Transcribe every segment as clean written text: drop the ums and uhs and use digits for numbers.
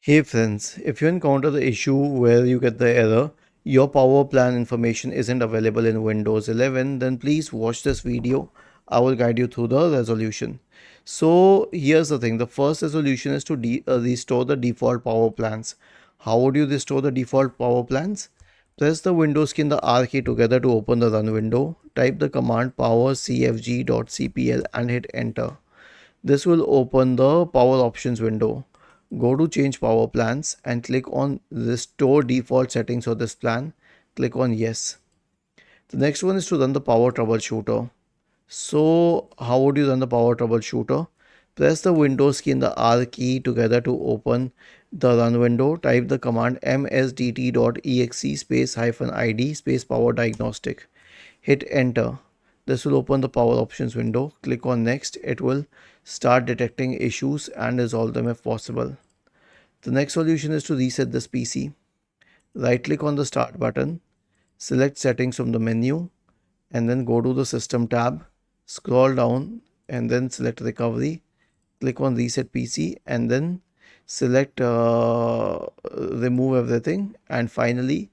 Hey friends, if you encounter the issue where you get the error, your power plan information isn't available in Windows 11, then please watch this video. I will guide you through the resolution. So here's the thing. The first resolution is to restore the default power plans. How would you restore the default power plans? Press the Windows key and the R key together to open the run window. Type the command powercfg.cpl and hit enter. This will open the power options window. Go to change power plans and click on restore default settings for this plan. Click on yes. The next one is to run the power troubleshooter. So how would you run the power troubleshooter? Press the Windows key and the R key together to open the run window. Type the command msdt.exe space -id space power diagnostic. Hit enter. This will open the power options window. Click on next. It will start detecting issues and resolve them if possible. The next solution is to reset this PC. Right click on the start button, select settings from the menu, and then go to the system tab, scroll down and then select recovery. Click on reset PC and then select remove everything, and finally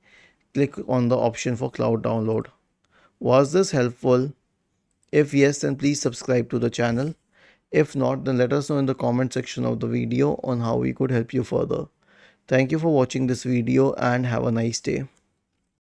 click on the option for cloud download. Was this helpful? If yes, then please subscribe to the channel. If not, then let us know in the comment section of the video on how we could help you further. Thank you for watching this video and have a nice day.